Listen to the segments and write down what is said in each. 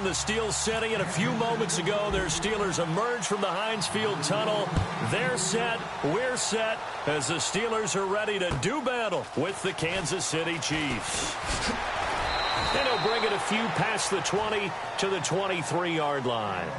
the Steel City, and a few moments ago, their Steelers emerged from the Heinz Field tunnel. They're set, we're set, as the Steelers are ready to do battle with the Kansas City Chiefs. And he'll bring it a few past the 20 to the 23-yard line.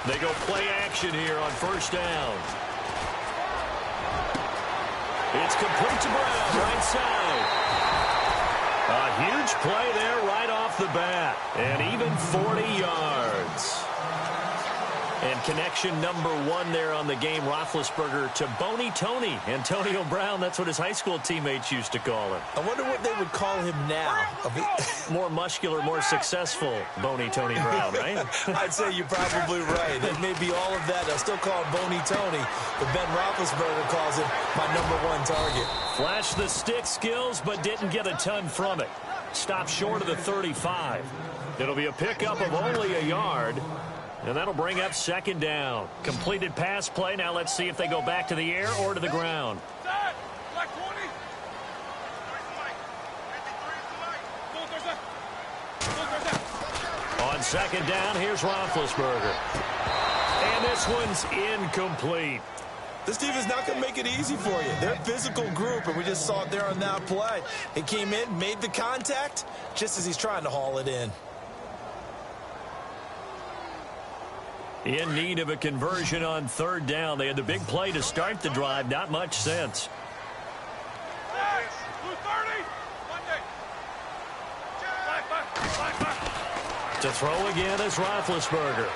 They go play action here on first down. It's complete to Brown, right side. A huge play there right off the bat. And even 40 yards. And connection number 1 there on the game, Roethlisberger to Boney Tony. Antonio Brown, that's what his high school teammates used to call him. I wonder what they would call him now. More muscular, more successful Boney Tony Brown, right? I'd say you're probably right. It may be all of that. They'll still call him Boney Tony, but Ben Roethlisberger calls him my #1 target. Flashed the stick skills, but didn't get a ton from it. Stopped short of the 35. It'll be a pickup of only a yard. And that'll bring up second down. Completed pass play. Now let's see if they go back to the air or to the ground. On second down, here's Roethlisberger. And this one's incomplete. This team is not going to make it easy for you. They're a physical group, and we just saw it there on that play. He came in, made the contact, just as he's trying to haul it in. In need of a conversion on third down. They had the big play to start the drive. Not much sense. To throw again is Roethlisberger.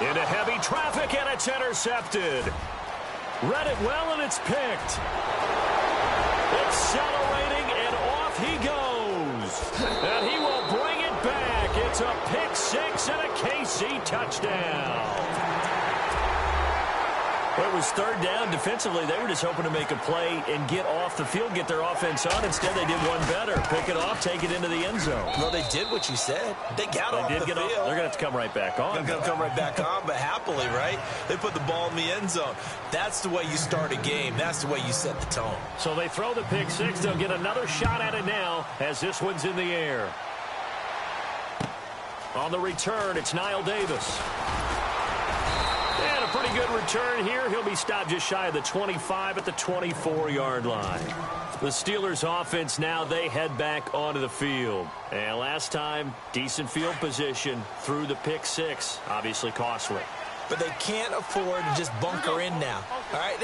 Into heavy traffic, and it's intercepted. Read it well, and it's picked. Accelerating, and off he goes. And he will bring it back. It's a pick six and a KC touchdown. Well, it was third down. Defensively, they were just hoping to make a play and get off the field, get their offense on. Instead, they did one better. Pick it off, take it into the end zone. Well, they did what you said. They got off the field. They're going to have to come right back on. They're going to come right back on, but happily, right? They put the ball in the end zone. That's the way you start a game. That's the way you set the tone. So they throw the pick six. They'll get another shot at it now as this one's in the air. On the return, it's Niall Davis. And a pretty good return here. He'll be stopped just shy of the 25 at the 24-yard line. The Steelers offense now, they head back onto the field. And last time, decent field position through the pick six. Obviously costly. But they can't afford to just bunker in now. All right,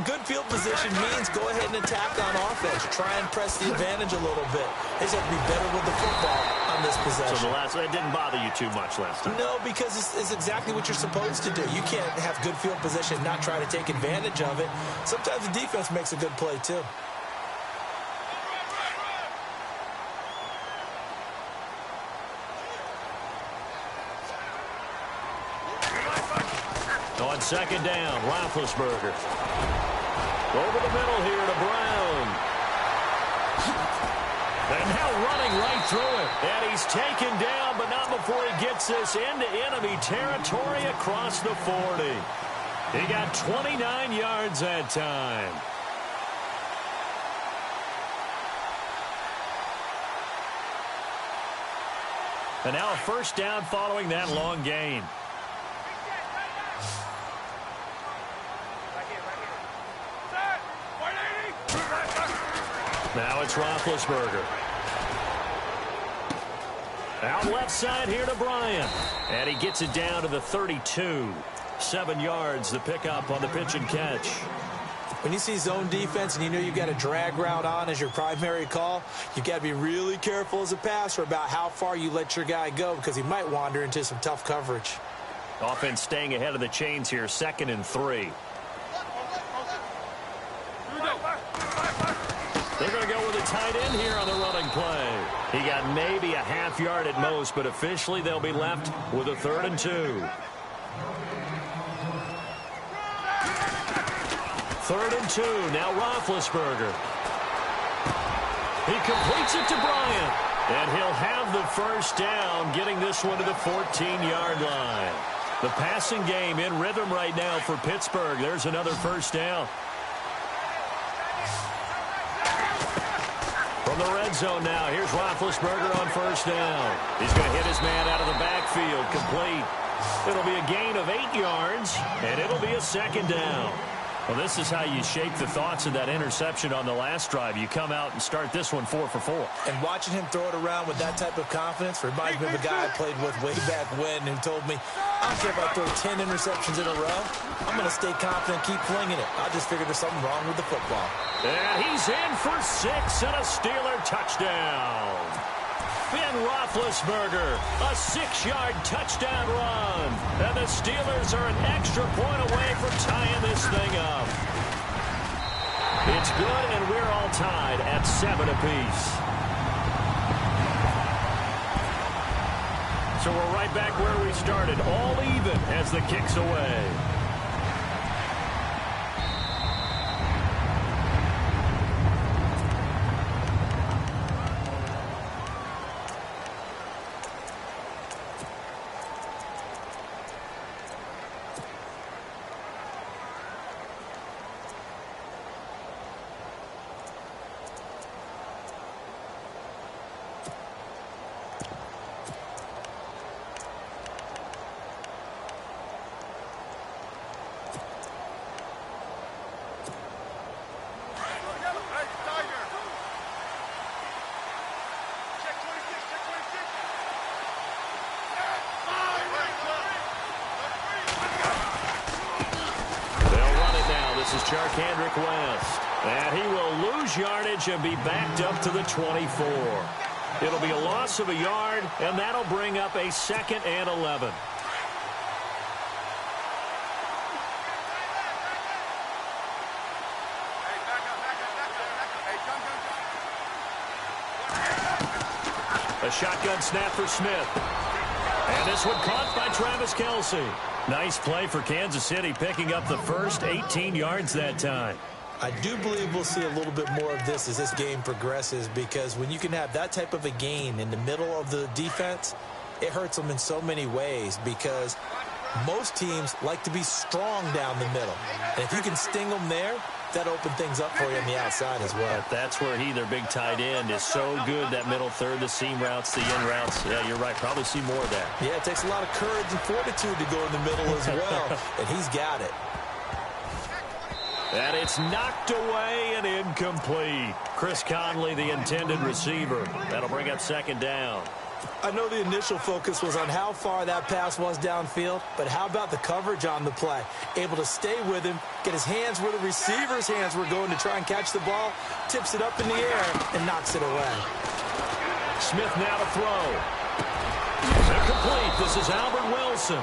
Good field position means go ahead and attack on offense. Try and press the advantage a little bit. They just have to be better with the football on this possession. So that didn't bother you too much last time? No, because it's exactly what you're supposed to do. You can't have good field position and not try to take advantage of it. Sometimes the defense makes a good play, too. On second down, Roethlisberger. Over the middle here to Brown. And now running right through it. And he's taken down, but not before he gets this into enemy territory across the 40. He got 29 yards that time. And now a first down following that long gain. Now it's Roethlisberger. Out left side here to Bryant. And he gets it down to the 32. 7 yards, the pickup on the pitch and catch. When you see zone defense and you know you've got a drag route on as your primary call, you've got to be really careful as a passer about how far you let your guy go because he might wander into some tough coverage. Offense staying ahead of the chains here, 2nd and 3. They're going to go with a tight end here on the running play. He got maybe a half yard at most, but officially they'll be left with a 3rd and 2. 3rd and 2. Now Roethlisberger. He completes it to Bryant. And he'll have the first down, getting this one to the 14-yard line. The passing game in rhythm right now for Pittsburgh. There's another first down. From the red zone now, here's Roethlisberger on first down. He's going to hit his man out of the backfield, complete. It'll be a gain of 8 yards, and it'll be a 2nd down. Well, this is how you shape the thoughts of that interception on the last drive. You come out and start this one 4 for 4. And watching him throw it around with that type of confidence reminds me of a guy I played with way back when who told me, I don't care if I throw 10 interceptions in a row. I'm going to stay confident, keep flinging it. I just figured there's something wrong with the football. And he's in for 6 and a Steeler touchdown. Ben Roethlisberger, a 6-yard touchdown run. And the Steelers are an extra point away from tying this thing up. It's good, and we're all tied at 7 apiece. So we're right back where we started, all even as the kick's away. West, and he will lose yardage and be backed up to the 24. It'll be a loss of a yard, and that'll bring up a 2nd and 11. A shotgun snap for Smith. And this one caught by Travis Kelce. Nice play for Kansas City, picking up the first 18 yards that time. I do believe we'll see a little bit more of this as this game progresses, because when you can have that type of a gain in the middle of the defense, it hurts them in so many ways, because most teams like to be strong down the middle. And if you can sting them there, that opens things up for you on the outside as well. That's where he, their big tight end, is so good, that middle third, the seam routes, the in routes. Yeah, you're right. Probably see more of that. Yeah, it takes a lot of courage and fortitude to go in the middle as well, and he's got it. And it's knocked away and incomplete. Chris Conley, the intended receiver. That'll bring up 2nd down. I know the initial focus was on how far that pass was downfield, but how about the coverage on the play? Able to stay with him, get his hands where the receiver's hands were going to try and catch the ball, tips it up in the air, and knocks it away. Smith now to throw. Incomplete. This is Albert Wilson.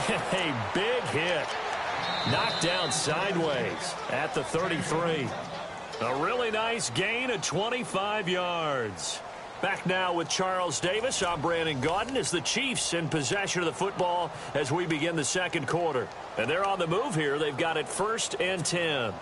A big hit. Knocked down sideways at the 33. A really nice gain of 25 yards. Back now with Charles Davis. I'm Brandon Gaudin as the Chiefs in possession of the football as we begin the second quarter. And they're on the move here. They've got it 1st and 10.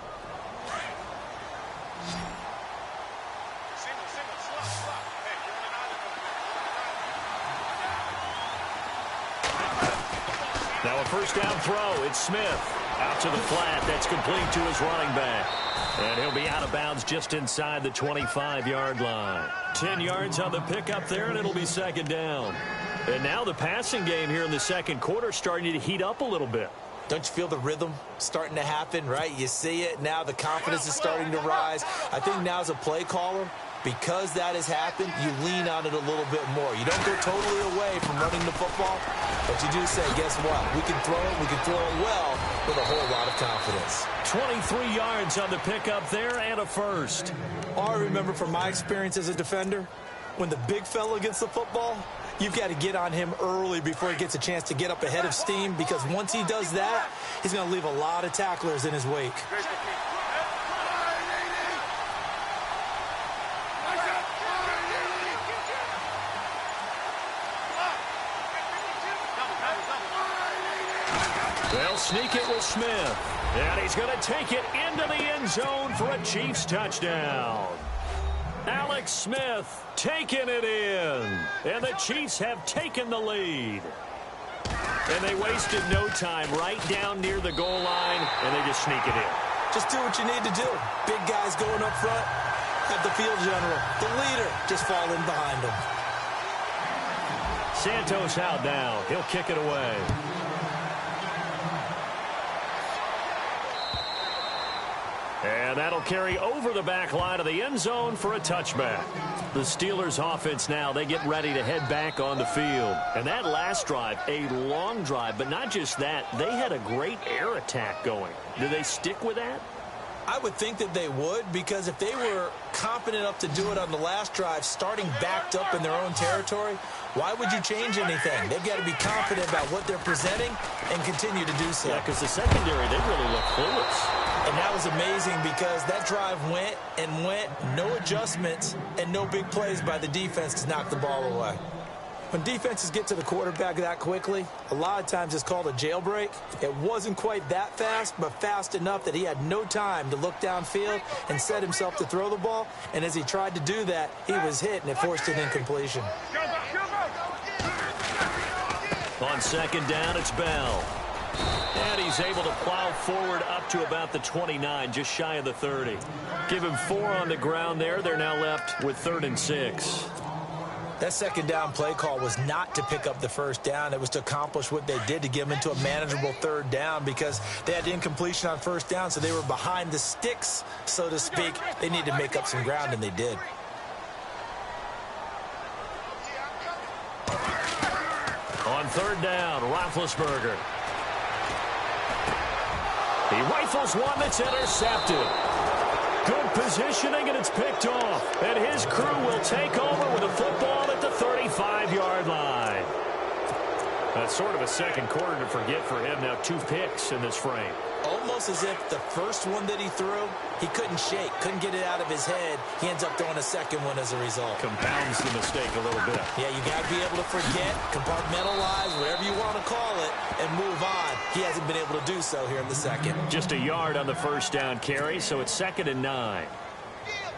Now a first down throw. It's Smith. Out to the flat. That's complete to his running back. And he'll be out of bounds just inside the 25-yard line. 10 yards on the pickup there, and it'll be 2nd down. And now the passing game here in the second quarter starting to heat up a little bit. Don't you feel the rhythm starting to happen, right? You see it. Now the confidence is starting to rise. I think now as a play caller, because that has happened, you lean on it a little bit more. You don't go totally away from running the football, but you do say, guess what? We can throw it. We can throw it well with a whole lot of confidence. 23 yards on the pickup there and a first. All I remember from my experience as a defender, when the big fella gets the football, you've got to get on him early before he gets a chance to get up ahead of steam, because once he does that, he's going to leave a lot of tacklers in his wake. They'll sneak it with Smith. And he's going to take it into the end zone for a Chiefs touchdown. Alex Smith taking it in. And the Chiefs have taken the lead. And they wasted no time right down near the goal line, and they just sneak it in. Just do what you need to do. Big guys going up front. Have the field general, the leader, just fall in behind him. Santos out now. He'll kick it away. And that'll carry over the back line of the end zone for a touchback. The Steelers offense now, they get ready to head back on the field. And that last drive, a long drive, but not just that, they had a great air attack going. Do they stick with that? I would think that they would, because if they were confident enough to do it on the last drive, starting backed up in their own territory, why would you change anything? They've got to be confident about what they're presenting and continue to do so. Yeah, because the secondary, they really look clueless. And that was amazing, because that drive went and went, no adjustments and no big plays by the defense to knock the ball away. When defenses get to the quarterback that quickly, a lot of times it's called a jailbreak. It wasn't quite that fast, but fast enough that he had no time to look downfield and set himself to throw the ball. And as he tried to do that, he was hit, and it forced an incompletion. On 2nd down, it's Bell. And he's able to plow forward up to about the 29, just shy of the 30. Give him 4 on the ground there. They're now left with 3rd and 6. That 2nd down play call was not to pick up the 1st down. It was to accomplish what they did, to get them into a manageable 3rd down, because they had incompletion on 1st down, so they were behind the sticks, so to speak. They needed to make up some ground, and they did. On 3rd down, Roethlisberger. He rifles one that's intercepted. Good positioning, and it's picked off. And his crew will take over with a football at the 35-yard line. That's sort of a second quarter to forget for him. Now 2 picks in this frame. Almost as if the first one that he threw, he couldn't shake, couldn't get it out of his head. He ends up throwing a second one as a result. Compounds the mistake a little bit. Yeah, you got to be able to forget, compartmentalize, whatever you want to call it, and move on. He hasn't been able to do so here in the second. Just a yard on the 1st down carry, so it's 2nd and 9.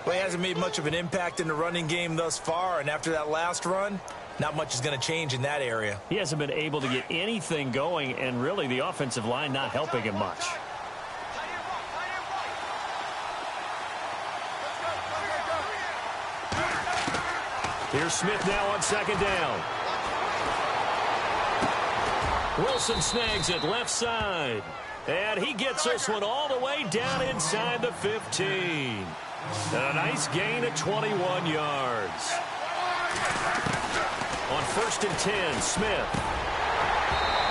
Well, he hasn't made much of an impact in the running game thus far, and after that last run, not much is going to change in that area. He hasn't been able to get anything going, and really the offensive line not helping him much. Here's Smith now on 2nd down. Wilson snags it left side. And he gets this one all the way down inside the 15. And a nice gain of 21 yards. On 1st and 10, Smith.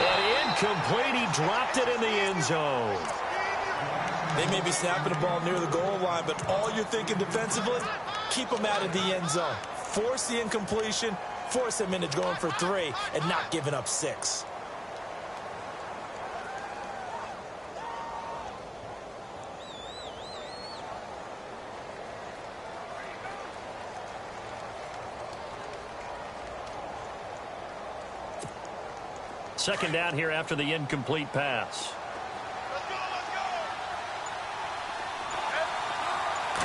And incomplete. He dropped it in the end zone. They may be snapping the ball near the goal line, but all you're thinking defensively, keep them out of the end zone. Force the incompletion, force them into going for 3, and not giving up 6. Second down here after the incomplete pass.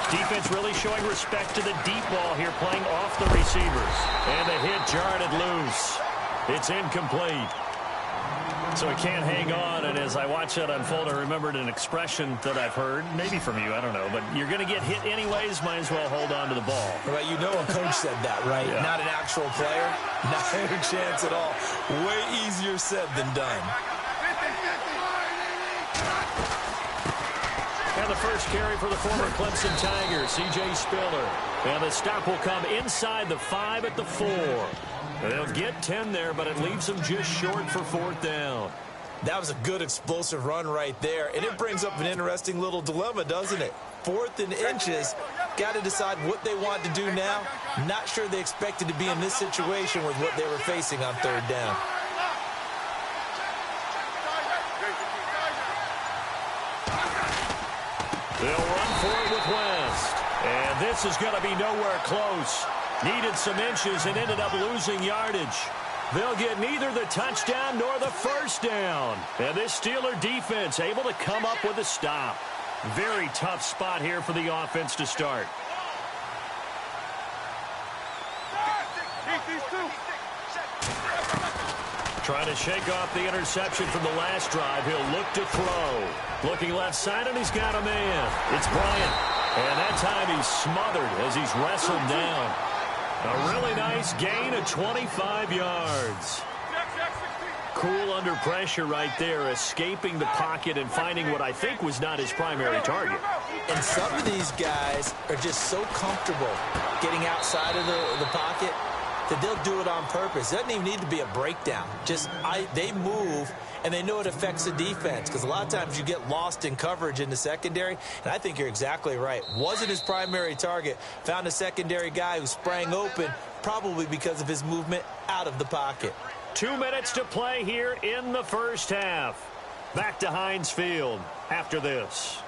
Defense really showing respect to the deep ball here, playing off the receivers. And the hit jarred it loose. It's incomplete. So he can't hang on, and as I watch that unfold, I remembered an expression that I've heard, maybe from you, I don't know, but you're going to get hit anyways, might as well hold on to the ball. Right, you know a coach said that, right? Yeah. Not an actual player. Not a chance at all. Way easier said than done. And the first carry for the former Clemson Tigers, C.J. Spiller. And the stop will come inside the 5 at the 4. They'll get 10 there, but it leaves them just short for 4th down. That was a good explosive run right there, and it brings up an interesting little dilemma, doesn't it? 4th and inches, got to decide what they want to do now. Not sure they expected to be in this situation with what they were facing on 3rd down. They'll run for it with West. And this is going to be nowhere close. Needed some inches and ended up losing yardage. They'll get neither the touchdown nor the first down. And this Steeler defense able to come up with a stop. Very tough spot here for the offense to start. Trying to shake off the interception from the last drive. He'll look to throw. Looking left side, and he's got a man. It's Bryant. And that time he's smothered as he's wrestled down. A really nice gain of 25 yards. Cool under pressure right there, escaping the pocket and finding what I think was not his primary target. And some of these guys are just so comfortable getting outside of the pocket that they'll do it on purpose. It doesn't even need to be a breakdown. They move, and they know it affects the defense, because a lot of times you get lost in coverage in the secondary, and I think you're exactly right. Wasn't his primary target. Found a secondary guy who sprang open, probably because of his movement out of the pocket. 2 minutes to play here in the first half. Back to Heinz Field after this.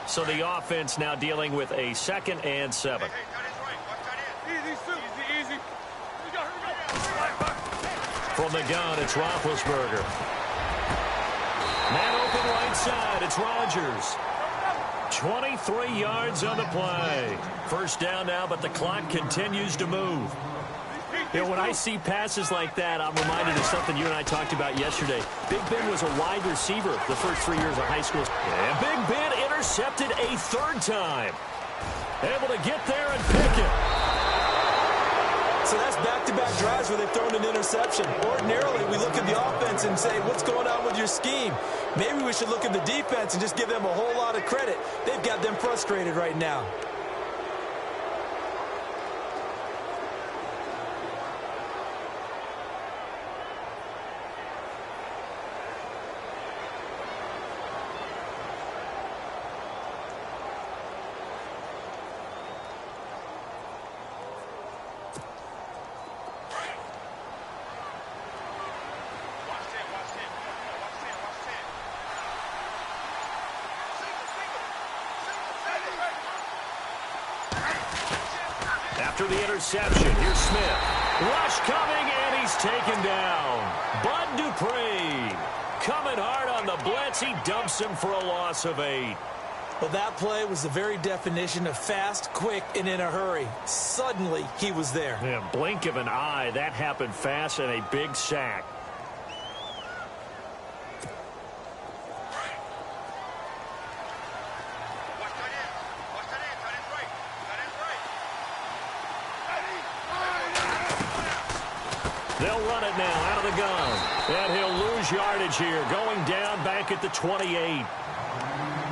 So the offense now dealing with a 2nd and 7. From the gun, it's Roethlisberger. Man open right side, it's Rodgers. 23 yards on the play. First down now, but the clock continues to move. You know, when I see passes like that, I'm reminded of something you and I talked about yesterday. Big Ben was a wide receiver the first 3 years of high school. And Big Ben intercepted a 3rd time. Able to get there and pick it. So that's back-to-back drives where they've thrown an interception. Ordinarily, we look at the offense and say, what's going on with your scheme? Maybe we should look at the defense and just give them a whole lot of credit. They've got them frustrated right now. After the interception, here's Smith. Rush coming, and he's taken down. Bud Dupree coming hard on the blitz. He dumps him for a loss of 8. Well, that play was the very definition of fast, quick, and in a hurry. Suddenly, he was there. Yeah, blink of an eye. That happened fast and a big sack. They'll run it now out of the gun. And he'll lose yardage here, going down back at the 28.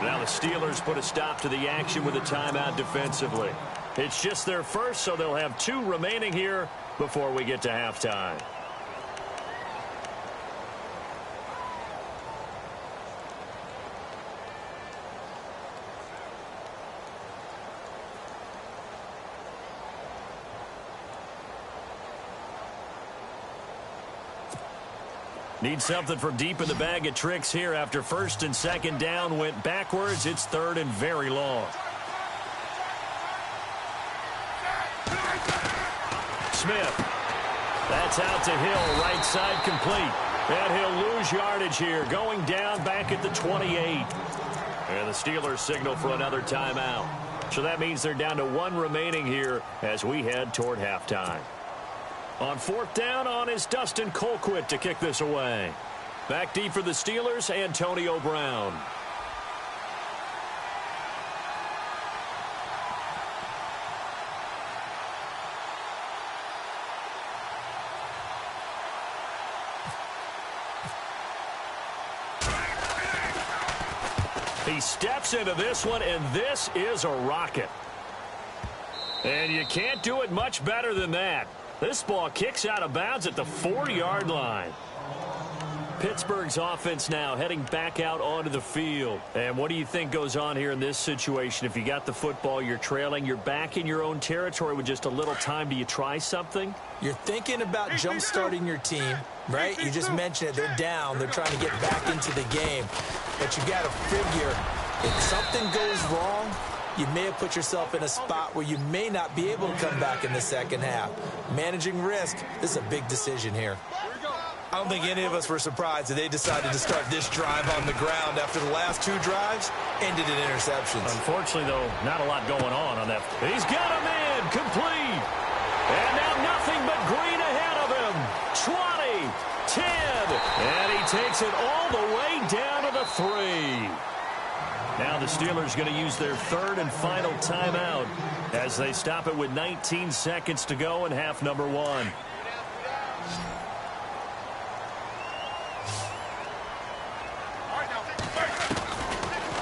Now the Steelers put a stop to the action with a timeout defensively. It's just their first, so they'll have 2 remaining here before we get to halftime. Need something from deep in the bag of tricks here after first and second down went backwards. It's third and very long. Smith. That's out to Hill, right side complete. And he'll lose yardage here, going down back at the 28. And the Steelers signal for another timeout. So that means they're down to 1 remaining here as we head toward halftime. On 4th down on is Dustin Colquitt to kick this away. Back deep for the Steelers, Antonio Brown. He steps into this one, and this is a rocket. And you can't do it much better than that. This ball kicks out of bounds at the 4-yard line. Pittsburgh's offense now heading back out onto the field. And what do you think goes on here in this situation? If you got the football, you're trailing, you're back in your own territory with just a little time. Do you try something? You're thinking about jump-starting your team, right? You just mentioned it. They're down. They're trying to get back into the game. But you got to figure, if something goes wrong, you may have put yourself in a spot where you may not be able to come back in the second half. Managing risk, this is a big decision here. I don't think any of us were surprised that they decided to start this drive on the ground after the last 2 drives ended in interceptions. Unfortunately, though, not a lot going on that. He's got a man complete. And now nothing but green ahead of him. 20, 10, and he takes it all the way down to the 3. Now the Steelers going to use their 3rd and final timeout as they stop it with 19 seconds to go in half number 1.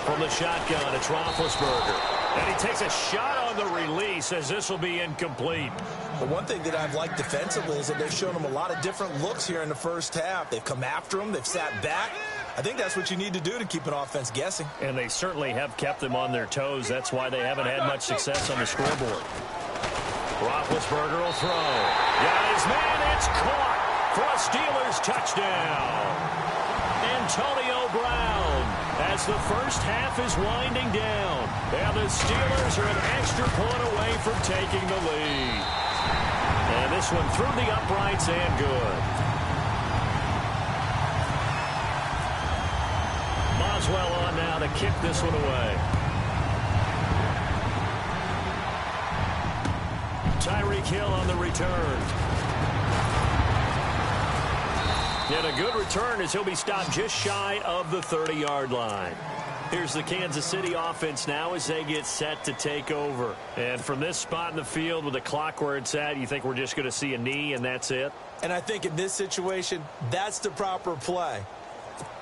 From the shotgun, it's Roethlisberger. And he takes a shot on the release as this will be incomplete. The one thing that I've liked defensively is that they've shown him a lot of different looks here in the first half. They've come after him. They've sat back. I think that's what you need to do to keep an offense guessing. And they certainly have kept them on their toes. That's why they haven't had much success on the scoreboard. Roethlisberger will throw. Got his man. It's caught for a Steelers touchdown. Antonio Brown as the first half is winding down. And the Steelers are an extra point away from taking the lead. And this one through the uprights and good. Boswell on now to kick this one away. Tyreek Hill on the return. And a good return as he'll be stopped just shy of the 30-yard line. Here's the Kansas City offense now as they get set to take over. And from this spot in the field with the clock where it's at, you think we're just going to see a knee and that's it? And I think in this situation, that's the proper play.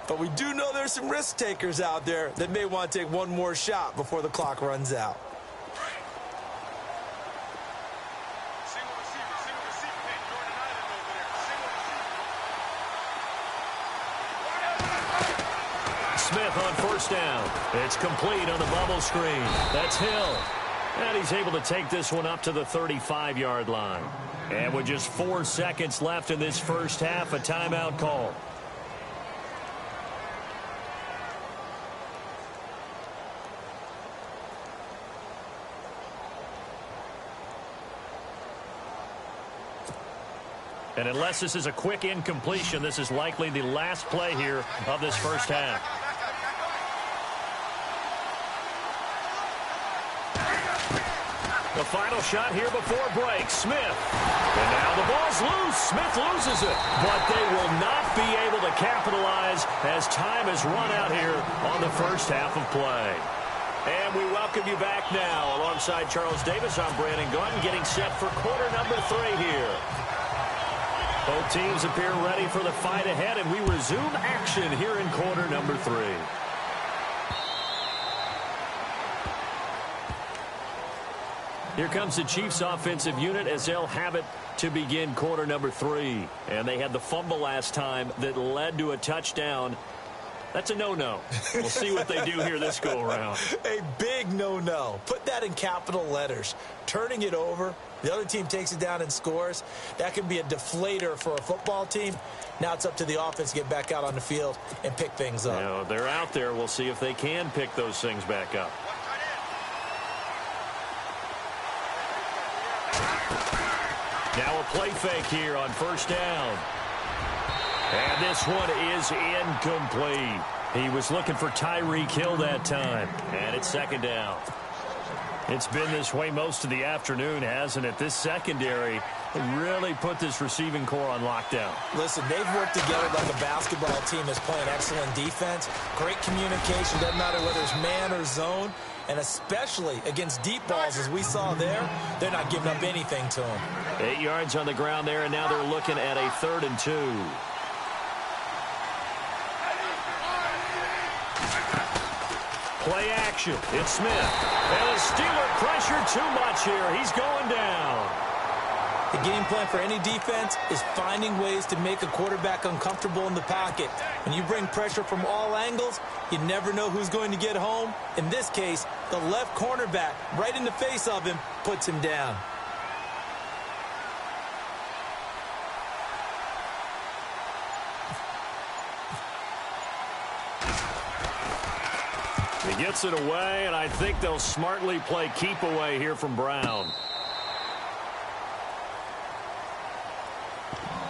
But we do know there's some risk takers out there that may want to take one more shot before the clock runs out. Smith on first down. It's complete on the bubble screen. That's Hill. And he's able to take this one up to the 35-yard line. And with just 4 seconds left in this first half, a timeout call. And unless this is a quick incompletion, this is likely the last play here of this first half. The final shot here before break. Smith. And now the ball's loose. Smith loses it. But they will not be able to capitalize as time has run out here on the first half of play. And we welcome you back now. Alongside Charles Davis, I'm Brandon Gaudin getting set for quarter number 3 here. Both teams appear ready for the fight ahead, and we resume action here in quarter number 3. Here comes the Chiefs offensive unit as they'll have it to begin quarter number 3. And they had the fumble last time that led to a touchdown. That's a no-no. We'll see what they do here this go-around. A big no-no. Put that in capital letters. Turning it over, the other team takes it down and scores. That can be a deflator for a football team. Now it's up to the offense to get back out on the field and pick things up. Now, they're out there. We'll see if they can pick those things back up. Now a play fake here on first down. And this one is incomplete. He was looking for Tyreek Hill that time. And it's second down. It's been this way most of the afternoon, hasn't it? This secondary really put this receiving core on lockdown. Listen, they've worked together like a basketball team that's playing excellent defense. Great communication. Doesn't matter whether it's man or zone. And especially against deep balls, as we saw there, they're not giving up anything to them. 8 yards on the ground there, and now they're looking at a 3rd and 2. Play action. It's Smith. And the Steeler pressure too much here. He's going down. The game plan for any defense is finding ways to make a quarterback uncomfortable in the pocket. When you bring pressure from all angles, you never know who's going to get home. In this case, the left cornerback, right in the face of him, puts him down. He gets it away, and I think they'll smartly play keep away here from Brown.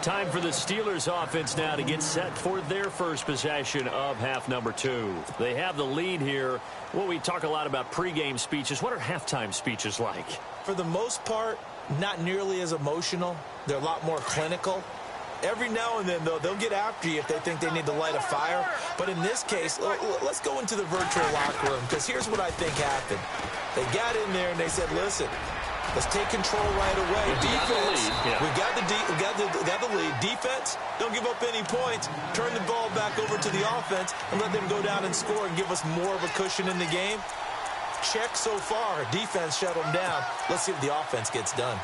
Time for the Steelers offense now to get set for their first possession of half number 2. They have the lead here. Well, we talk a lot about pregame speeches. What are halftime speeches like? For the most part, not nearly as emotional. They're a lot more clinical. Every now and then, though, they'll get after you if they think they need to light a fire. But in this case, let's go into the virtual locker room, because here's what I think happened. They got in there and they said, listen, let's take control right away. Defense, we got the lead. Defense, don't give up any points. Turn the ball back over to the offense and let them go down and score and give us more of a cushion in the game. Check so far. Defense shut them down. Let's see if the offense gets done.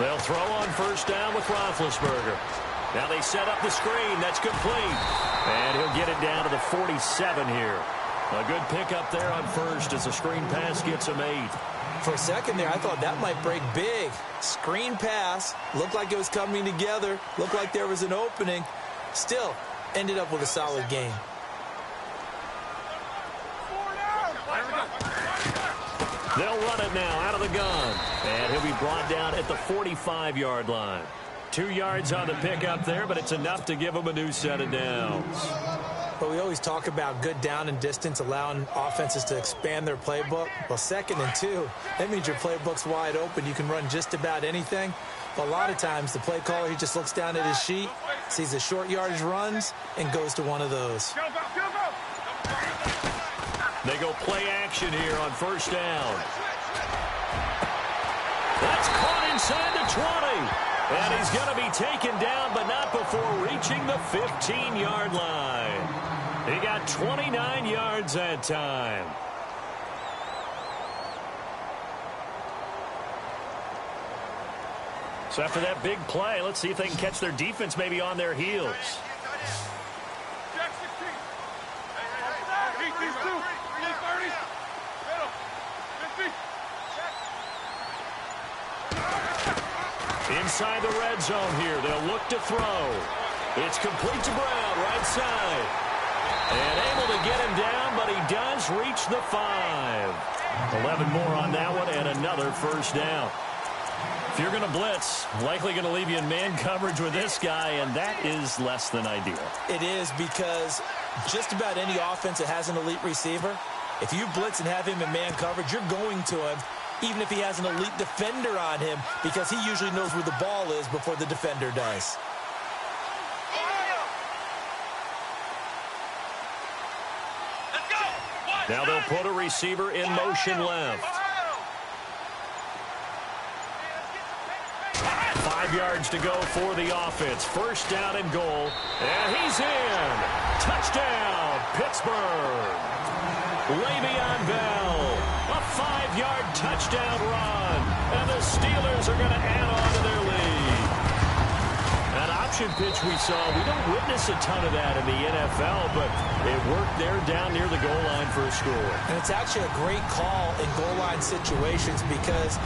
They'll throw on first down with Roethlisberger. Now they set up the screen. That's complete. And he'll get it down to the 47 here. A good pickup there on first as the screen pass gets him 8. For a second there, I thought that might break big. Screen pass. Looked like it was coming together. Looked like there was an opening. Still, ended up with a solid game. They'll run it now out of the gun. And he'll be brought down at the 45-yard line. 2 yards on the pickup there, but it's enough to give him a new set of downs. But we always talk about good down and distance, allowing offenses to expand their playbook. Well, 2nd and 2, that means your playbook's wide open. You can run just about anything. But a lot of times, the play caller, he just looks down at his sheet, sees the short yardage runs, and goes to one of those. They go play action here on first down. That's caught inside the 20. And he's going to be taken down, but not before reaching the 15-yard line. He got 29 yards that time. So after that big play, let's see if they can catch their defense maybe on their heels. Inside the red zone here. They'll look to throw. It's complete to Brown, right side. And able to get him down, but he does reach the 5. 11 more on that one and another first down. If you're going to blitz, likely going to leave you in man coverage with this guy, and that is less than ideal. It is, because just about any offense that has an elite receiver, if you blitz and have him in man coverage, you're going to him, even if he has an elite defender on him, because he usually knows where the ball is before the defender does. Let's go! Now they'll put a receiver in motion left. 5 yards to go for the offense. First down and goal. And he's in. Touchdown, Pittsburgh. Le'Veon Bell. A 5-yard touchdown run. And the Steelers are going to add on to their lead. That option pitch we saw, we don't witness a ton of that in the NFL, but it worked there down near the goal line for a score. And it's actually a great call in goal line situations because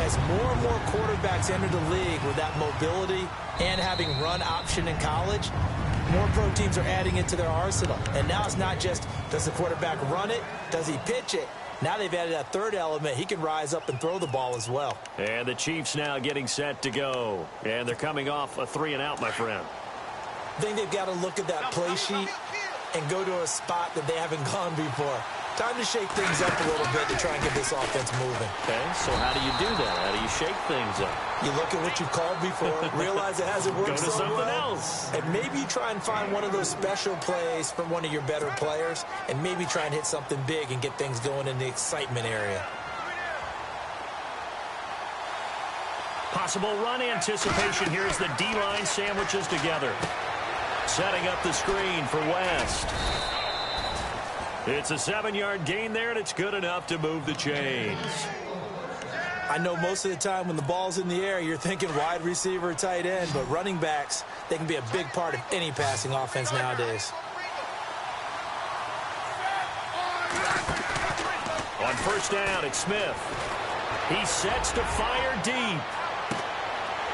as more and more quarterbacks enter the league with that mobility and having run option in college, more pro teams are adding it to their arsenal. And now it's not just, does the quarterback run it? Does he pitch it? Now they've added that third element. He can rise up and throw the ball as well. And the Chiefs now getting set to go. And they're coming off a 3-and-out, my friend. I think they've got to look at that play sheet and go to a spot that they haven't gone before. Time to shake things up a little bit to try and get this offense moving. Okay, so how do you do that? How do you shake things up? You look at what you've called before, realize it hasn't worked so well. Go to something else. And maybe you try and find one of those special plays from one of your better players, and maybe try and hit something big and get things going in the excitement area. Possible run anticipation. Here's the D-line sandwiches together. Setting up the screen for West. It's a 7-yard gain there, and it's good enough to move the chains. I know most of the time when the ball's in the air, you're thinking wide receiver, tight end, but running backs, they can be a big part of any passing offense nowadays. On first down, it's Smith. He sets to fire deep.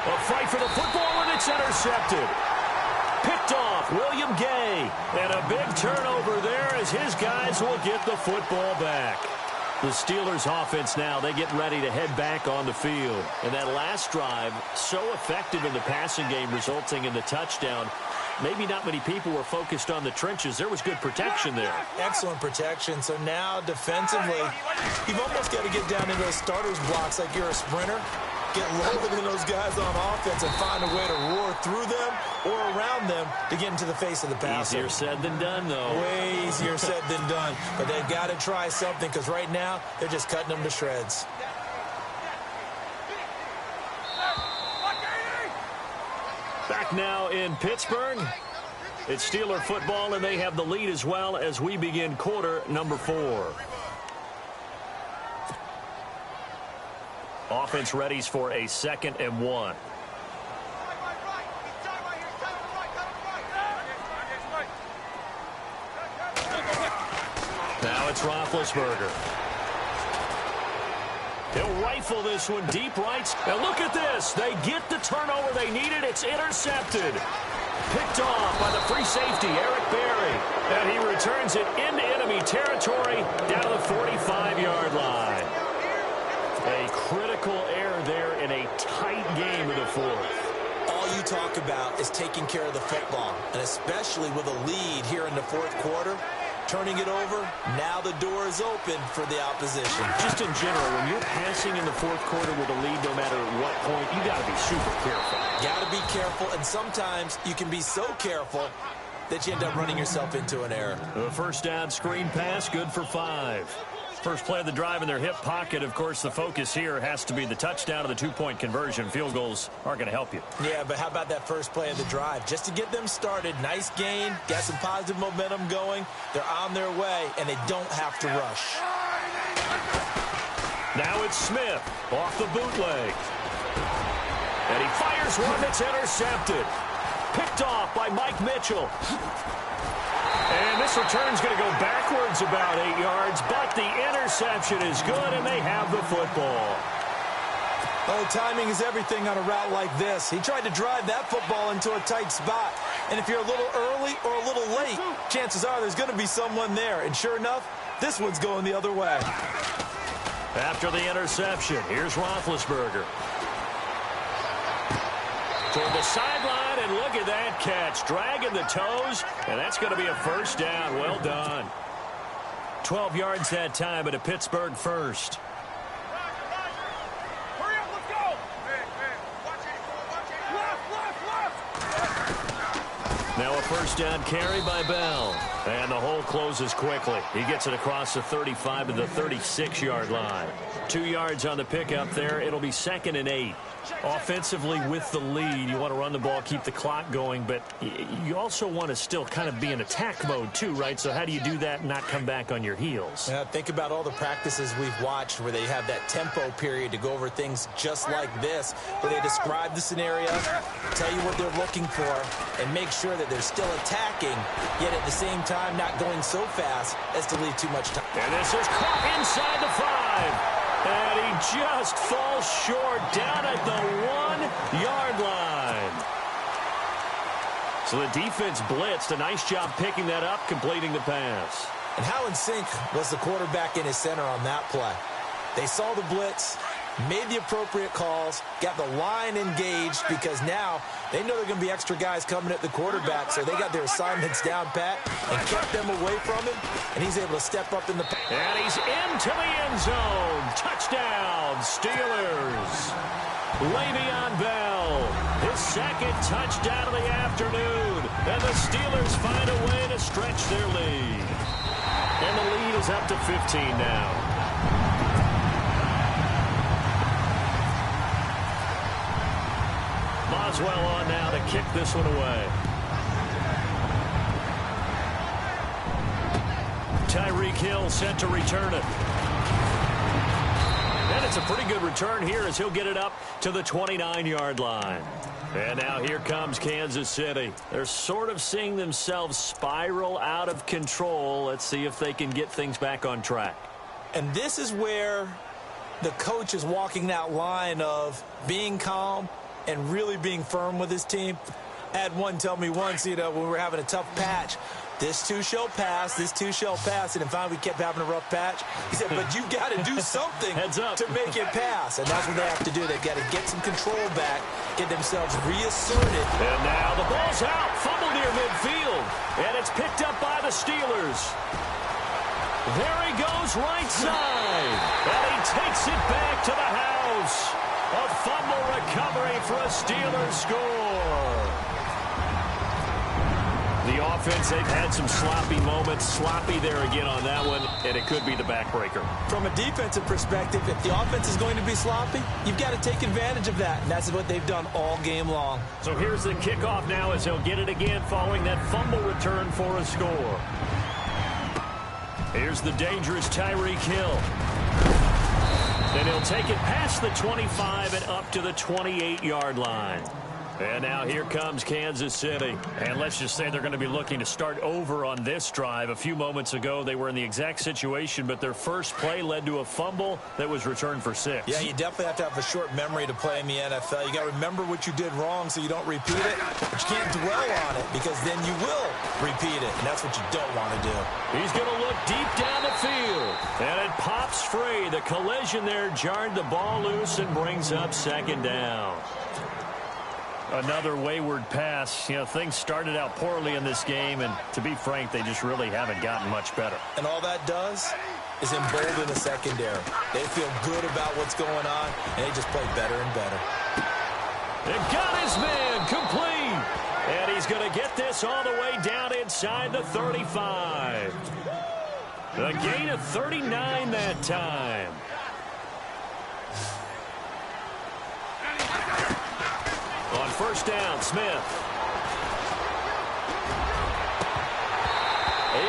A fight for the football, and it's intercepted. Picked off, William Gay. And a big turnover there as his guys will get the football back. The Steelers offense now, they get ready to head back on the field. And that last drive, so effective in the passing game, resulting in the touchdown. Maybe not many people were focused on the trenches. There was good protection there. Excellent protection. So now defensively, you've almost got to get down into those starters blocks like you're a sprinter. Get lower than those guys on offense and find a way to roar through them or around them to get into the face of the passer. Easier said than done, though. Way easier said than done. But they've got to try something because right now they're just cutting them to shreds. Back now in Pittsburgh. It's Steeler football, and they have the lead as well as we begin quarter number 4. Offense readies for a 2nd and 1. Now it's Roethlisberger. He'll rifle this one deep right. And look at this. They get the turnover they needed. It's intercepted. Picked off by the free safety, Eric Berry. And he returns it into enemy territory down to the 45-yard line. A critical error there in a tight game in the 4th. All you talk about is taking care of the football, and especially with a lead here in the 4th quarter. Turning it over, now the door is open for the opposition. Just in general, when you're passing in the 4th quarter with a lead, no matter what point, you got to be super careful. Got to be careful, and sometimes you can be so careful that you end up running yourself into an error. The first down screen pass, good for 5. First play of the drive in their hip pocket. Of course, the focus here has to be the touchdown of the 2-point conversion. Field goals aren't going to help you. Yeah, but how about that first play of the drive? Just to get them started, nice gain, got some positive momentum going. They're on their way, and they don't have to rush. Now it's Smith off the bootleg. And he fires one that's intercepted. Picked off by Mike Mitchell. And this return's going to go backwards about 8 yards, but the interception is good, and they have the football. Oh, timing is everything on a route like this. He tried to drive that football into a tight spot. And if you're a little early or a little late, chances are there's going to be someone there. And sure enough, this one's going the other way. After the interception, here's Roethlisberger. Toward the sideline, and look at that catch. Dragging the toes, and that's going to be a first down. Well done. 12 yards that time, but a Pittsburgh first. Hurry up, let's go! Hey, watch it, watch it. Left. Now a first down carry by Bell. And the hole closes quickly. He gets it across the 35 to the 36-yard line. 2 yards on the pickup there. It'll be 2nd and 8. Offensively with the lead, you want to run the ball, keep the clock going, but you also want to still kind of be in attack mode too, right? So how do you do that and not come back on your heels? Yeah, think about all the practices we've watched where they have that tempo period to go over things just like this, where they describe the scenario, tell you what they're looking for, and make sure that they're still attacking, yet at the same time not going so fast as to leave too much time. And this is caught inside the 5. And he just falls short down at the 1-yard line. So the defense blitzed. A nice job picking that up, completing the pass. And how in sync was the quarterback in his center on that play? They saw the blitz, made the appropriate calls, got the line engaged because now they know they're going to be extra guys coming at the quarterback, so they got their assignments down pat and kept them away from him, and he's able to step up in the... And he's into the end zone. Touchdown, Steelers. Le'Veon Bell, his 2nd touchdown of the afternoon, and the Steelers find a way to stretch their lead. And the lead is up to 15 now. Boswell on now to kick this one away. Tyreek Hill set to return it. And it's a pretty good return here as he'll get it up to the 29-yard line. And now here comes Kansas City. They're sort of seeing themselves spiral out of control. Let's see if they can get things back on track. And this is where the coach is walking that line of being calm and really being firm with his team. I had one tell me once, when we were having a tough patch, this too shall pass, this too shall pass. And finally we kept having a rough patch. He said, but you got to do something to make it pass. And that's what they have to do. They've got to get some control back, get themselves reasserted. And now the ball's out, fumble near midfield. And it's picked up by the Steelers. There he goes right side. And he takes it back to the house. A fumble recovery for a Steelers score. The offense, they've had some sloppy moments. Sloppy there again on that one, and it could be the backbreaker. From a defensive perspective, if the offense is going to be sloppy, you've got to take advantage of that, and that's what they've done all game long. So here's the kickoff now as he'll get it again following that fumble return for a score. Here's the dangerous Tyreek Hill. And he'll take it past the 25 and up to the 28-yard line. And now here comes Kansas City. And let's just say they're going to be looking to start over on this drive. A few moments ago, they were in the exact situation, but their first play led to a fumble that was returned for 6. Yeah, you definitely have to have a short memory to play in the NFL. You got to remember what you did wrong so you don't repeat it, but you can't dwell on it because then you will repeat it, and that's what you don't want to do. He's going to look deep down the field, and it pops free. The collision there jarred the ball loose and brings up 2nd down. Another wayward pass. Things started out poorly in this game, and to be frank, they just really haven't gotten much better. And all that does is embolden the secondary. They feel good about what's going on, and they just play better and better. And got his man complete. And he's going to get this all the way down inside the 35. A gain of 39 that time. On first down, Smith.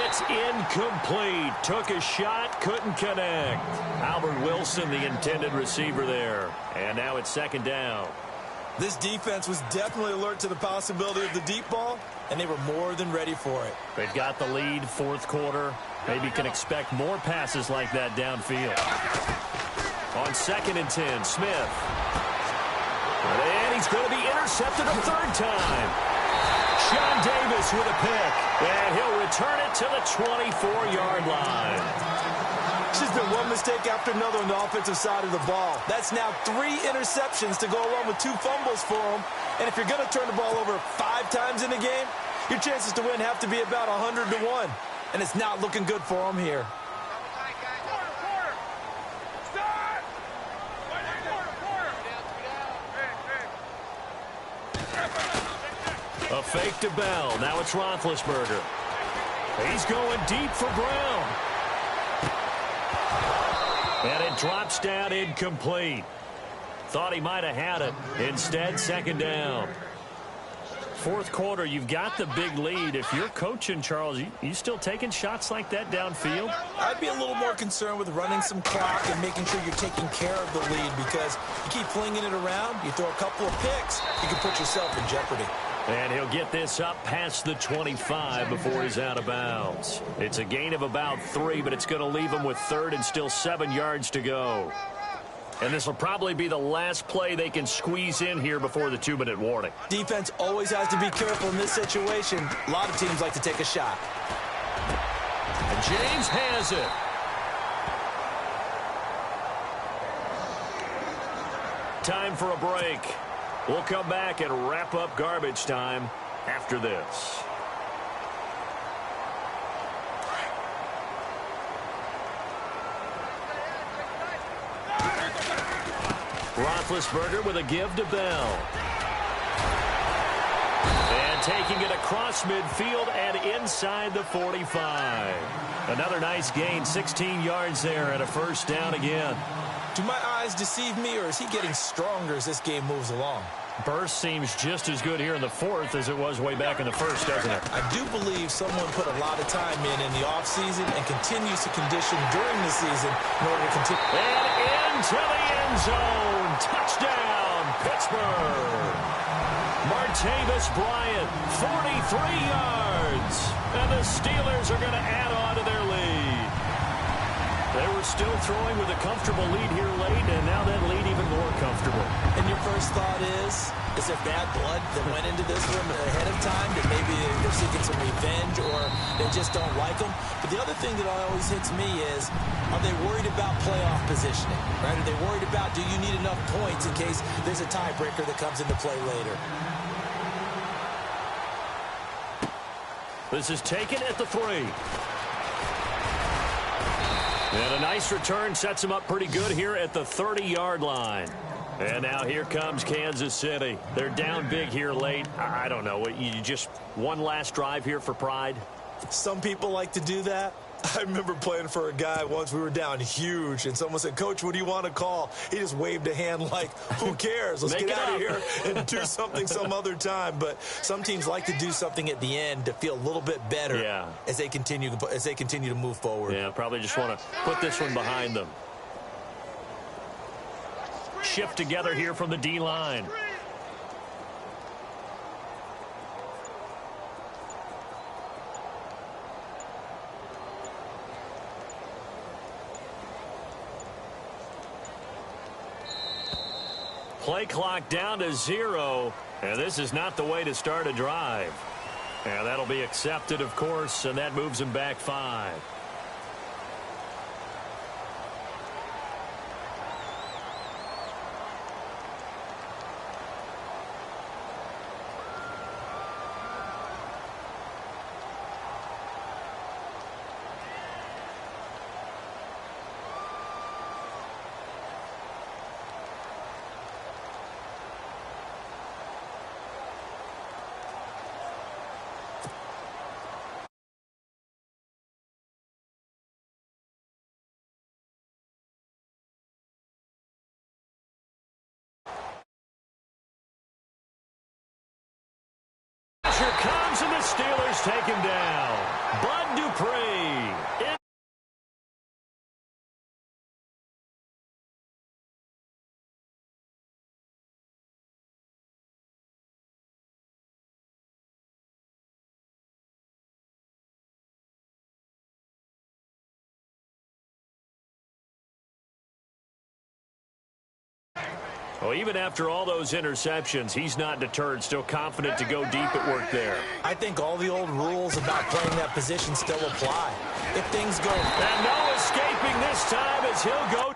It's incomplete. Took a shot, couldn't connect. Albert Wilson, the intended receiver there. And now it's 2nd down. This defense was definitely alert to the possibility of the deep ball, and they were more than ready for it. They've got the lead, 4th quarter. Maybe can expect more passes like that downfield. On 2nd and 10, Smith. And he's going to be intercepted a 3rd time. Sean Davis with a pick. And he'll return it to the 24-yard line. It's just been one mistake after another on the offensive side of the ball. That's now 3 interceptions to go along with 2 fumbles for him. And if you're going to turn the ball over 5 times in the game, your chances to win have to be about 100 to 1. And it's not looking good for him here. A fake to Bell. Now it's Roethlisberger. He's going deep for Brown. And it drops down incomplete. Thought he might have had it. Instead, second down. Fourth quarter, you've got the big lead. If you're coaching, Charles, you still taking shots like that downfield? I'd be a little more concerned with running some clock and making sure you're taking care of the lead, because you keep flinging it around, you throw a couple of picks, you can put yourself in jeopardy. And he'll get this up past the 25 before he's out of bounds. It's a gain of about 3, but it's going to leave him with third and still 7 yards to go. And this will probably be the last play they can squeeze in here before the 2-minute warning. Defense always has to be careful in this situation. A lot of teams like to take a shot. And James has it. Time for a break. We'll come back and wrap up garbage time after this. Roethlisberger with a give to Bell. And taking it across midfield and inside the 45. Another nice gain, 16 yards there and a first down again. Do my eyes deceive me, or is he getting stronger as this game moves along? Burst seems just as good here in the fourth as it was way back in the first, doesn't it? I do believe someone put a lot of time in the offseason and continues to condition during the season in order to continue. And into the end zone. Touchdown, Pittsburgh. Martavis Bryant, 43 yards. And the Steelers are going to add on to their lead. They were still throwing with a comfortable lead here late, and now that lead even more comfortable. And your first thought is there bad blood that went into this one ahead of time, that maybe they're seeking some revenge or they just don't like them? But the other thing that always hits me is, are they worried about playoff positioning? Right? Are they worried about, do you need enough points in case there's a tiebreaker that comes into play later? This is taken at the 3. And a nice return sets him up pretty good here at the 30-yard line. And now here comes Kansas City. They're down big here late. I don't know. You just one last drive here for pride? Some people like to do that. I remember playing for a guy once. We were down huge, and someone said, "Coach, what do you want to call?" He just waved a hand like, who cares? Let's get out of here and do something some other time. But some teams like to do something at the end to feel a little bit better as they continue to move forward. Yeah, probably just want to put this one behind them. Shift together here from the D-line. Play clock down to 0, and this is not the way to start a drive. And that'll be accepted, of course, and that moves him back 5. Comes and the Steelers take him down. Bud Dupree. Well, even after all those interceptions, he's not deterred, still confident to go deep at work there. I think all the old rules about playing that position still apply. If things go... And no escaping this time as he'll go...